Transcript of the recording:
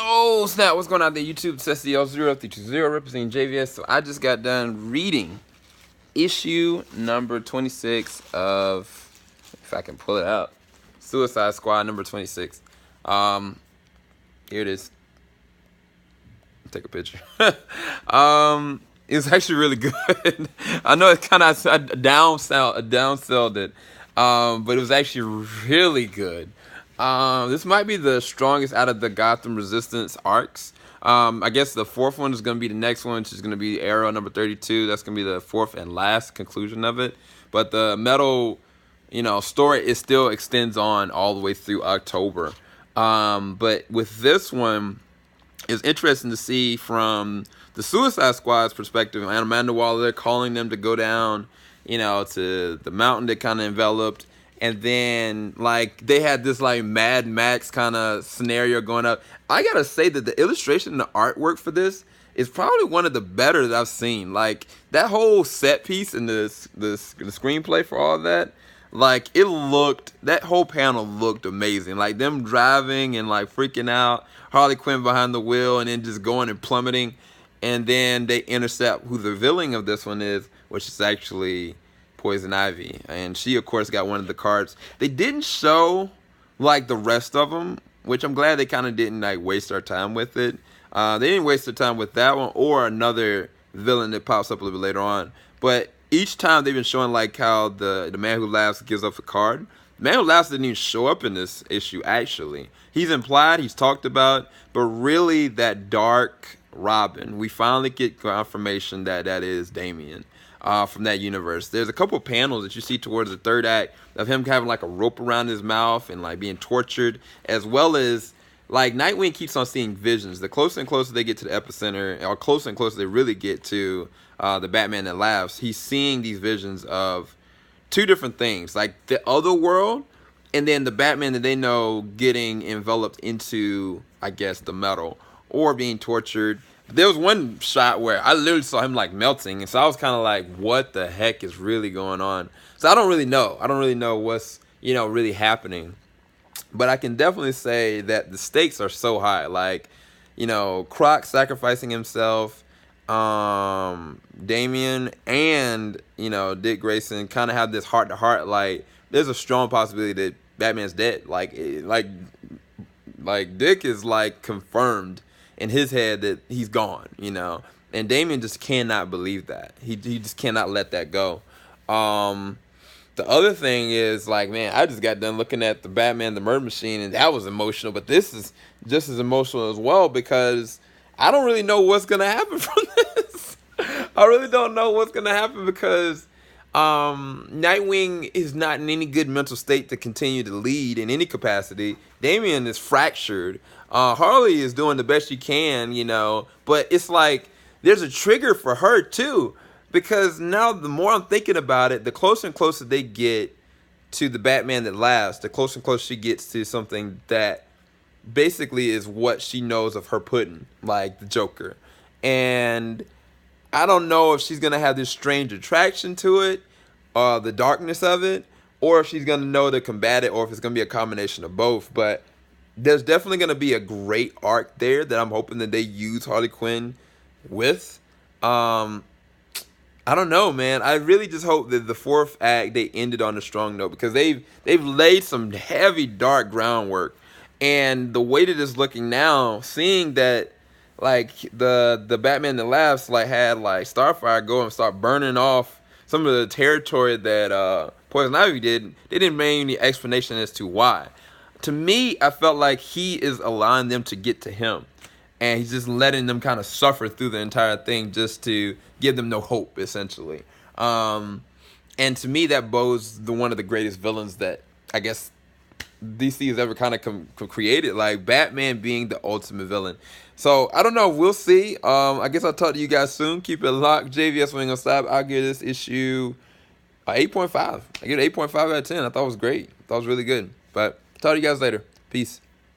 Oh snap! What's going on there? YouTube, it's SCL0320 representing JVS. So I just got done reading issue number 26 of, if I can pull it out, Suicide Squad number 26. Here it is. Take a picture. It was actually really good. I know it kind of downselled it, but it was actually really good. This might be the strongest out of the Gotham Resistance arcs. I guess the fourth one is going to be the next one, which is going to be Arrow number 32. That's going to be the fourth and last conclusion of it. But the Metal, story, it still extends on all the way through October. But with this one, it's interesting to see from the Suicide Squad's perspective, and Amanda Waller calling them to go down, to the mountain that kind of enveloped. And then, they had this, Mad Max kind of scenario going up. I got to say that the illustration and the artwork for this is probably one of the better that I've seen. That whole set piece and the screenplay for all of that, that whole panel looked amazing. Them driving and, freaking out. Harley Quinn behind the wheel and then just going and plummeting. And then they intercept who the villain of this one is, which is actually Poison Ivy, and she of course got one of the cards. They didn't show the rest of them, which I'm glad they kind of didn't waste our time with it. They didn't waste their time with that one or another villain that pops up a little bit later on. But each time they've been showing how the Man Who Laughs gives up a card. The Man Who Laughs didn't even show up in this issue. Actually, he's implied, he's talked about, but really that Dark Robin, we finally get confirmation that that is Damian. From that universe. There's a couple of panels that you see towards the third act of him having a rope around his mouth and being tortured, as well as Nightwing keeps on seeing visions. The closer and closer they get to the epicenter, or closer and closer they really get to the Batman that laughs, he's seeing these visions of two different things, the other world, and then the Batman that they know getting enveloped into, I guess, the metal or being tortured. There was one shot where I literally saw him melting, and so I was kind of what the heck is really going on? So I don't really know. I don't really know what's really happening, but I can definitely say that the stakes are so high. Croc sacrificing himself, Damian and Dick Grayson kind of have this heart to heart. There's a strong possibility that Batman's dead. Dick is confirmed in his head that he's gone, and Damian just cannot believe that. He just cannot let that go. The other thing is, man, I just got done looking at the Batman the Murder Machine, and that was emotional, but this is just as emotional as well, because I don't really know what's going to happen from this. I really don't know what's going to happen, because Nightwing is not in any good mental state to continue to lead in any capacity. Damian is fractured. Harley is doing the best she can, but it's there's a trigger for her too, because now the more I'm thinking about it, the closer and closer they get to the Batman that laughs, the closer and closer she gets to something that basically is what she knows of her pudding, the Joker. And I don't know if she's going to have this strange attraction to it, the darkness of it, or if she's going to know to combat it, or if it's going to be a combination of both. But there's definitely going to be a great arc there that I'm hoping that they use Harley Quinn with. I don't know, man. I really just hope that the fourth act, they ended on a strong note, because they've laid some heavy, dark groundwork. And the way that it's looking now, seeing that the Batman that laughs had Starfire go and start burning off some of the territory that Poison Ivy did, they didn't make any explanation as to why. To me, I felt like he is allowing them to get to him, and he's just letting them kind of suffer through the entire thing just to give them no hope, essentially. And to me, that bodes one of the greatest villains that I guess DC has ever kind of created, Batman being the ultimate villain. So I don't know. We'll see. I guess I'll talk to you guys soon. Keep it locked. JVS ain't gonna stop. I'll give this issue 8.5. I give it 8.5 out of 10. I thought it was great. I thought it was really good. But talk to you guys later. Peace.